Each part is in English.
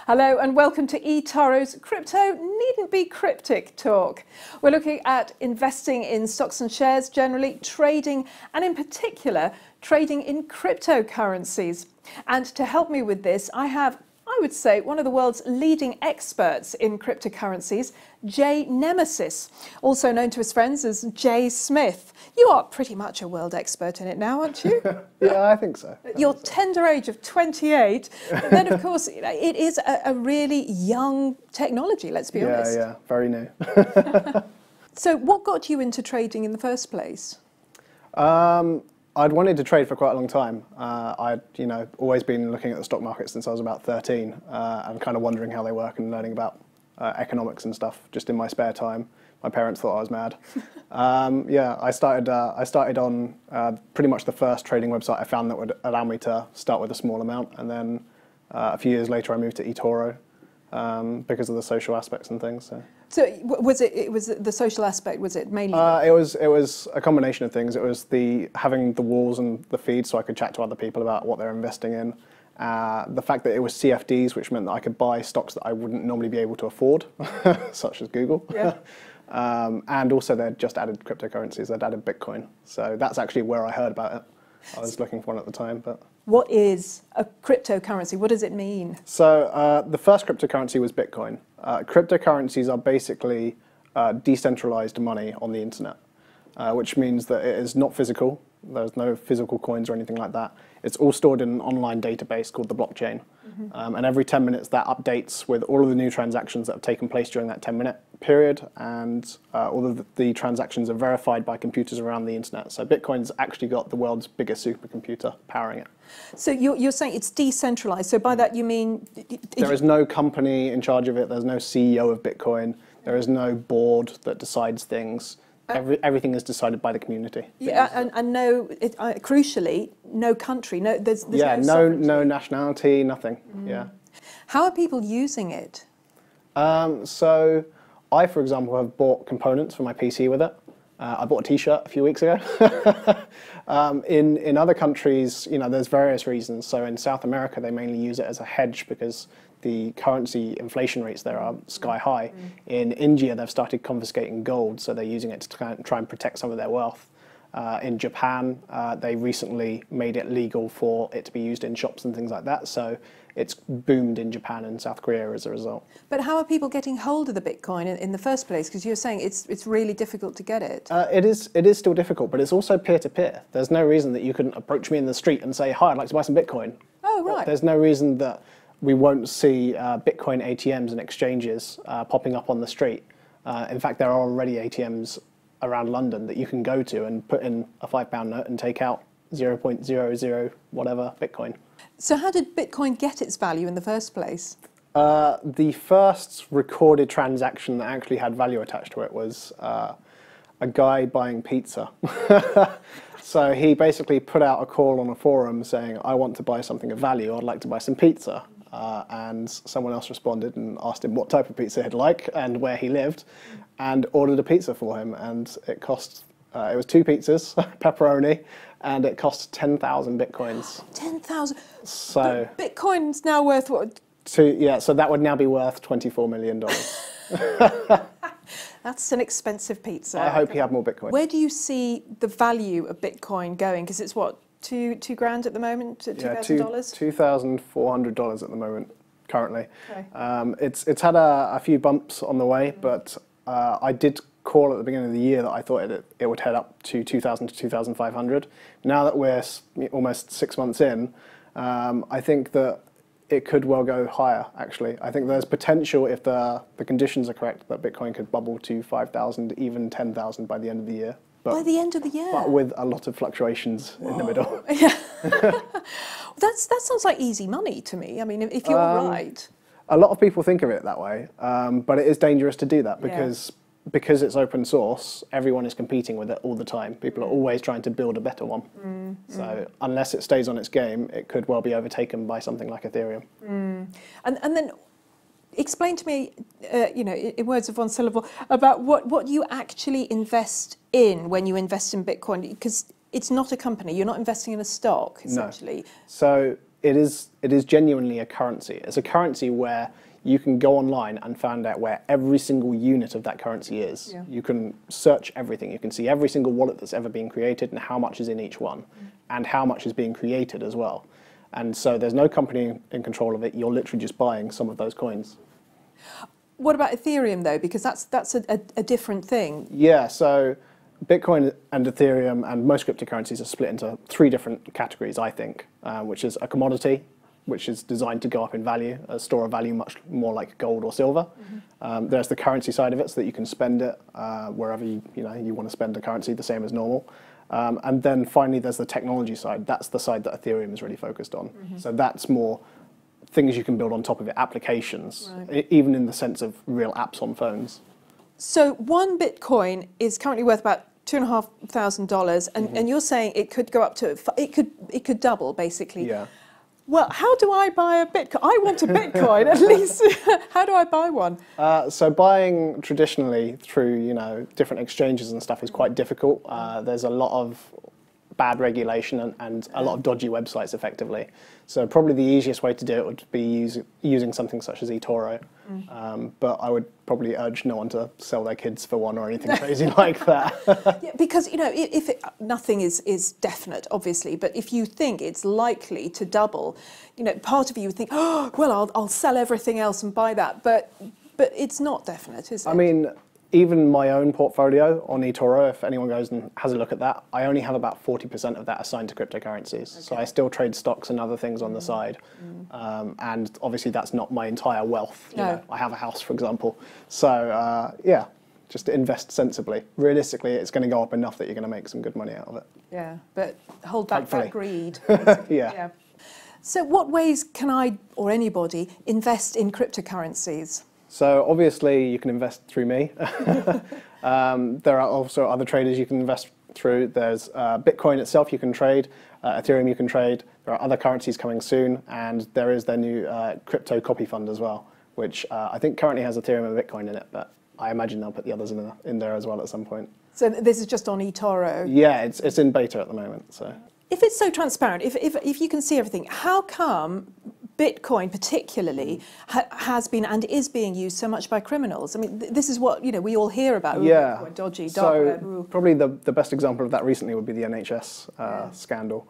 Hello and welcome to eToro's Crypto Needn't Be Cryptic talk. We're looking at investing in stocks and shares generally, trading, and in particular, trading in cryptocurrencies. And to help me with this, I have, I would say, one of the world's leading experts in cryptocurrencies, JayNemesis, also known to his friends as Jay Smith. You are pretty much a world expert in it now, aren't you? Yeah, I think so. At your tender age of 28, but then of course it is a really young technology, let's be honest. Yeah, very new. So what got you into trading in the first place? I'd wanted to trade for quite a long time. I'd always been looking at the stock market since I was about 13 and kind of wondering how they work and learning about economics and stuff just in my spare time. My parents thought I was mad. Yeah, I started on pretty much the first trading website I found that would allow me to start with a small amount, and then a few years later I moved to eToro because of the social aspects and things. So was it the social aspect? Was it mainly? It was a combination of things. It was having the walls and the feed so I could chat to other people about what they're investing in. The fact that it was CFDs, which meant that I could buy stocks that I wouldn't normally be able to afford, such as Google. Yeah. And also they'd just added cryptocurrencies, they'd added Bitcoin. So that's actually where I heard about it. I was looking for one at the time. But what is a cryptocurrency? What does it mean? So the first cryptocurrency was Bitcoin. Cryptocurrencies are basically decentralized money on the internet, which means that it is not physical. There's no physical coins or anything like that. It's all stored in an online database called the blockchain. Mm-hmm. And every 10 minutes that updates with all of the new transactions that have taken place during that 10-minute period, and all of the transactions are verified by computers around the internet. So Bitcoin's actually got the world's biggest supercomputer powering it. So you're saying it's decentralized. So by that you mean... There is no company in charge of it. There's no CEO of Bitcoin. There is no board that decides things. Everything is decided by the community. Yeah, and no, crucially, no country. No, there's no nationality, nothing. Mm. Yeah. How are people using it? So I, for example, have bought components for my PC with it. I bought a T-shirt a few weeks ago. In other countries, there's various reasons. So in South America, they mainly use it as a hedge because the currency inflation rates there are sky high. Mm. In India, they've started confiscating gold, so they're using it to try and protect some of their wealth. In Japan, they recently made it legal for it to be used in shops and things like that. So it's boomed in Japan and South Korea as a result. But how are people getting hold of the Bitcoin in the first place? Because you're saying it's really difficult to get it. It is still difficult, but it's also peer-to-peer. There's no reason that you couldn't approach me in the street and say, "Hi, I'd like to buy some Bitcoin." Oh, right. There's no reason that we won't see Bitcoin ATMs and exchanges popping up on the street. In fact, there are already ATMs around London that you can go to and put in a £5 note and take out 0.00 whatever Bitcoin. So how did Bitcoin get its value in the first place? The first recorded transaction that actually had value attached to it was a guy buying pizza. So he basically put out a call on a forum saying, "I want to buy something of value, I'd like to buy some pizza." And someone else responded and asked him what type of pizza he'd like and where he lived, and ordered a pizza for him. And it cost, it was 2 pizzas, pepperoni, and it cost 10,000 Bitcoins. 10,000? So but Bitcoin's now worth what? So that would now be worth $24 million. That's an expensive pizza. I hope you have more Bitcoin. Where do you see the value of Bitcoin going? Because it's what? $2 grand at the moment, $2,000? $2,400 at the moment, currently. Okay. It's had a few bumps on the way, but I did call at the beginning of the year that I thought it would head up to 2,000 to 2,500. Now that we're almost 6 months in, I think that it could well go higher, actually. I think there's potential, if the conditions are correct, that Bitcoin could bubble to 5,000, even 10,000 by the end of the year. By the end of the year? But with a lot of fluctuations in the middle. Yeah. That sounds like easy money to me. I mean, if you're right. A lot of people think of it that way, but it is dangerous to do that because it's open source, everyone is competing with it all the time. People are always trying to build a better one. So unless it stays on its game, it could well be overtaken by something like Ethereum. And then explain to me, in words of one syllable, about what you actually invest in when you invest in Bitcoin, because it's not a company. You're not investing in a stock, essentially. No. So it is genuinely a currency. It's a currency where you can go online and find out where every single unit of that currency is. Yeah. You can search everything. You can see every single wallet that's ever been created and how much is in each one, and how much is being created as well. And so there's no company in control of it. You're literally just buying some of those coins. What about Ethereum, though? Because that's a different thing. Yeah, so Bitcoin and Ethereum and most cryptocurrencies are split into 3 different categories, I think, which is a commodity, which is designed to go up in value, a store of value much more like gold or silver. There's the currency side of it, so that you can spend it wherever you want to spend the currency, the same as normal. And then finally, there's the technology side. That's the side that Ethereum is really focused on. So that's more things you can build on top of it, applications, even in the sense of real apps on phones. So 1 Bitcoin is currently worth about $2,500, and you're saying it could go up to it could double, basically. Yeah. Well, how do I buy a Bitcoin? I want a Bitcoin, at least. How do I buy one? So buying traditionally through, different exchanges and stuff is quite difficult. There's a lot of bad regulation and a lot of dodgy websites, effectively. So probably the easiest way to do it would be using something such as eToro. But I would probably urge no one to sell their kids for one or anything crazy like that. Yeah, because if nothing is definite, obviously, but if you think it's likely to double, part of you would think, oh, well, I'll sell everything else and buy that, but it's not definite, is it? I mean, even my own portfolio on eToro, if anyone goes and has a look at that, I only have about 40% of that assigned to cryptocurrencies. Okay. So I still trade stocks and other things on the side. And obviously that's not my entire wealth. No. I have a house, for example. So yeah, just invest sensibly. Realistically, it's going to go up enough that you're going to make some good money out of it. Yeah, but hold back that greed. Yeah. So what ways can I, or anybody, invest in cryptocurrencies? So obviously you can invest through me. There are also other traders you can invest through. There's Bitcoin itself you can trade, Ethereum you can trade. There are other currencies coming soon, and there is their new crypto copy fund as well, which I think currently has Ethereum and Bitcoin in it, but I imagine they'll put the others in there as well at some point. So this is just on eToro? Yeah, it's in beta at the moment. So if it's so transparent, if you can see everything, how come Bitcoin particularly has been and is being used so much by criminals? I mean, this is what we all hear about. Yeah, Bitcoin, dodgy, dark web. Probably the best example of that recently would be the NHS scandal.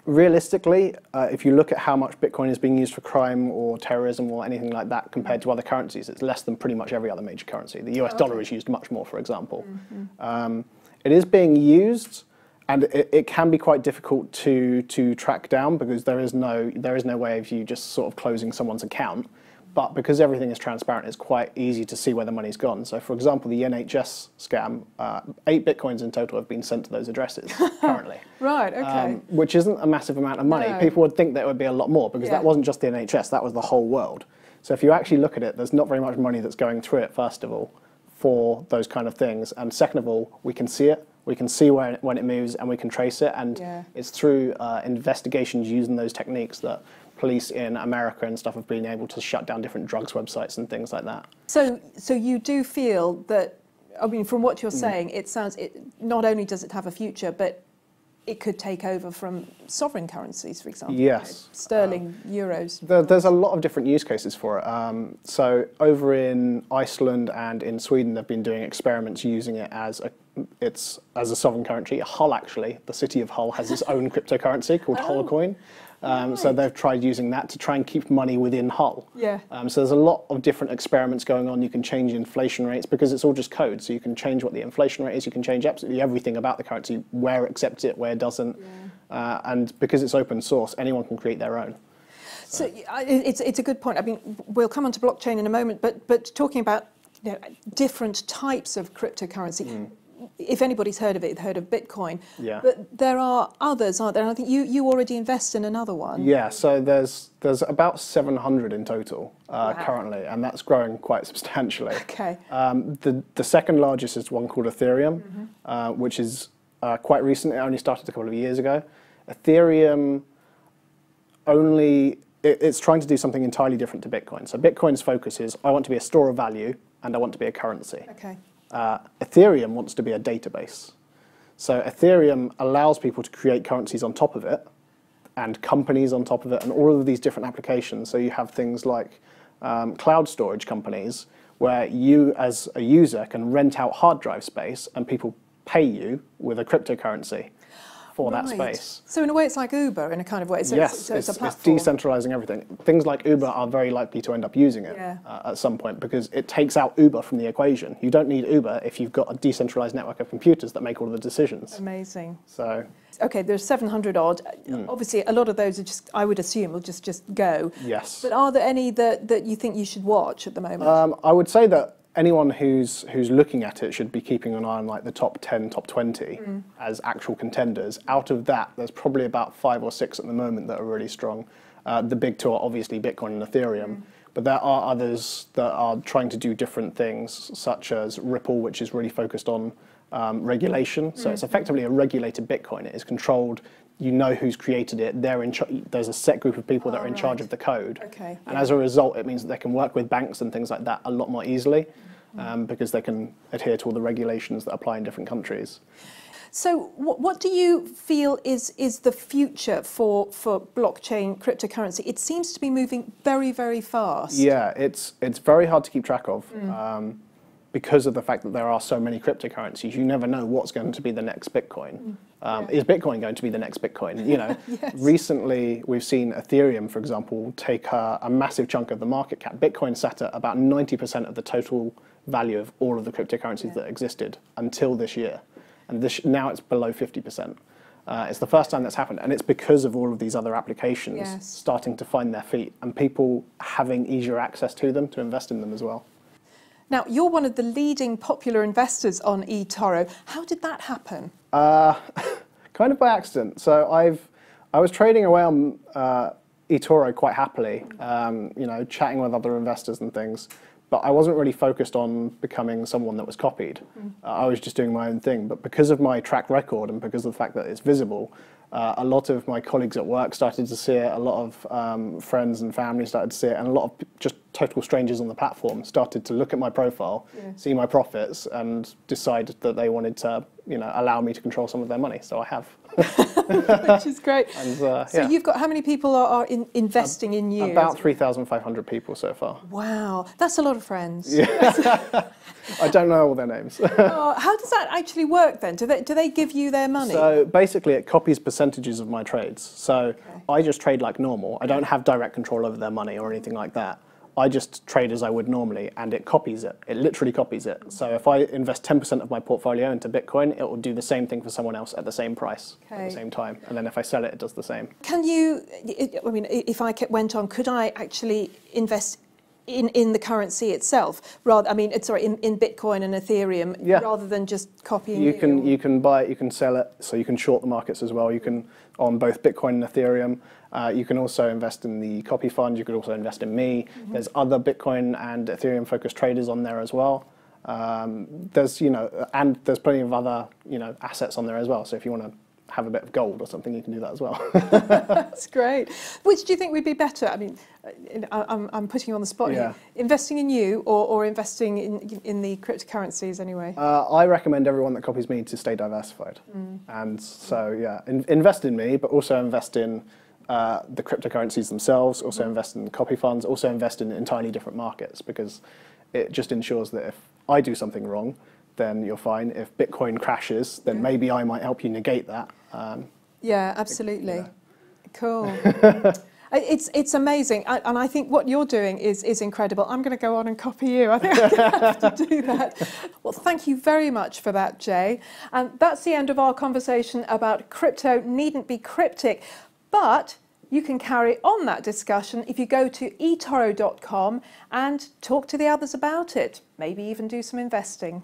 Realistically, if you look at how much Bitcoin is being used for crime or terrorism or anything like that compared to other currencies, it's less than pretty much every other major currency. The US dollar is used much more, for example. It is being used. And it can be quite difficult to track down because there is no way of you just sort of closing someone's account. But because everything is transparent, it's quite easy to see where the money's gone. So, for example, the NHS scam, 8 Bitcoins in total have been sent to those addresses currently. Right, okay. Which isn't a massive amount of money. No. People would think there would be a lot more because that wasn't just the NHS, that was the whole world. So if you actually look at it, there's not very much money that's going through it, first of all, for those kind of things. And second of all, we can see it. We can see when it moves and we can trace it, and it's through investigations using those techniques that police in America and stuff have been able to shut down different drugs websites and things like that. So you do feel that, I mean, from what you're saying, it sounds, not only does it have a future, but it could take over from sovereign currencies, for example. Yes. Sterling, euros. There's a lot of different use cases for it. So over in Iceland and in Sweden, they've been doing experiments using it as a sovereign currency. Hull, actually, the city of Hull has its own cryptocurrency called Hull Coin. So they've tried using that to try and keep money within Hull. Yeah. So there's a lot of different experiments going on. You can change inflation rates because it's all just code. So you can change what the inflation rate is. You can change absolutely everything about the currency, where it accepts it, where it doesn't. And because it's open source, anyone can create their own. So it's a good point. I mean, we'll come on to blockchain in a moment, but talking about different types of cryptocurrency. If anybody's heard of it, heard of Bitcoin. Yeah. But there are others, aren't there? And I think you already invest in another one. Yeah, so there's about 700 in total currently, and that's growing quite substantially. Okay. The second largest is one called Ethereum, which is quite recent. It only started a couple of years ago. Ethereum it's trying to do something entirely different to Bitcoin. So Bitcoin's focus is, I want to be a store of value and I want to be a currency. Okay. Ethereum wants to be a database. So Ethereum allows people to create currencies on top of it, and companies on top of it, and all of these different applications. So you have things like cloud storage companies, where you as a user can rent out hard drive space and people pay you with a cryptocurrency for that space. So in a way it's like Uber in a kind of way. So yes, it's a platform. It's decentralizing everything. Things like Uber are very likely to end up using it at some point, because it takes out Uber from the equation. You don't need Uber if you've got a decentralized network of computers that make all of the decisions. Amazing. So, okay, there's 700 odd. Obviously, a lot of those are just, I would assume, will just go. Yes. But are there any that you think you should watch at the moment? I would say that anyone who's looking at it should be keeping an eye on like the top 10, top 20 as actual contenders. Out of that, there's probably about 5 or 6 at the moment that are really strong. The big two are obviously Bitcoin and Ethereum, but there are others that are trying to do different things, such as Ripple, which is really focused on regulation. So it's effectively a regulated Bitcoin. It is controlled. You know who's created it. There's a set group of people that are in charge of the code. Okay, and as a result, it means that they can work with banks and things like that a lot more easily, because they can adhere to all the regulations that apply in different countries. So what do you feel is the future for blockchain cryptocurrency? It seems to be moving very, very fast. Yeah, it's very hard to keep track of. Because of the fact that there are so many cryptocurrencies, you never know what's going to be the next Bitcoin. Is Bitcoin going to be the next Bitcoin? You know, Yes. Recently we've seen Ethereum, for example, take a massive chunk of the market cap. Bitcoin sat at about 90% of the total value of all of the cryptocurrencies that existed until this year, and now it's below 50%. It's the first time that's happened, and it's because of all of these other applications starting to find their feet and people having easier access to them to invest in them as well. Now, you're one of the leading popular investors on eToro. How did that happen? Kind of by accident. So I was trading away on eToro quite happily, you know, chatting with other investors and things, but I wasn't really focused on becoming someone that was copied. I was just doing my own thing. But because of my track record and because of the fact that it's visible, a lot of my colleagues at work started to see it, a lot of friends and family started to see it, and a lot of just total strangers on the platform started to look at my profile, see my profits, and decide that they wanted to, you know, allow me to control some of their money. So I have. Which is great. And, so you've got, how many people are investing in you? About 3,500 people so far. Wow, that's a lot of friends. Yeah. I don't know all their names. Oh, how does that actually work then? Do they give you their money? So basically it copies percentages of my trades. So I just trade like normal. I don't have direct control over their money or anything like that. I just trade as I would normally, and it copies it. It literally copies it. So if I invest 10% of my portfolio into Bitcoin, it will do the same thing for someone else at the same price at the same time. And then if I sell it, it does the same. Can you, I mean, if I went on, could I actually invest in the currency itself, rather? I mean, in Bitcoin and Ethereum, rather than just copying. You can buy it, you can sell it, so you can short the markets as well. You can on both Bitcoin and Ethereum. You can also invest in the copy fund. You could also invest in me. There's other Bitcoin and Ethereum focused traders on there as well. There's and there's plenty of other assets on there as well. So if you want to have a bit of gold or something, you can do that as well. That's great. Which do you think would be better? I mean, I'm putting you on the spot here. Investing in you or investing in the cryptocurrencies anyway? I recommend everyone that copies me to stay diversified. And so, yeah, invest in me, but also invest in the cryptocurrencies themselves, also invest in copy funds, also invest in entirely different markets, because it just ensures that if I do something wrong, then you're fine. If Bitcoin crashes, then maybe I might help you negate that. Yeah, absolutely. Cool. It's amazing, and I think what you're doing is incredible. I'm going to go on and copy you. I think I'm going to have to do that. Well, thank you very much for that, Jay. And that's the end of our conversation about crypto. Needn't be cryptic, but you can carry on that discussion if you go to eToro.com and talk to the others about it. Maybe even do some investing.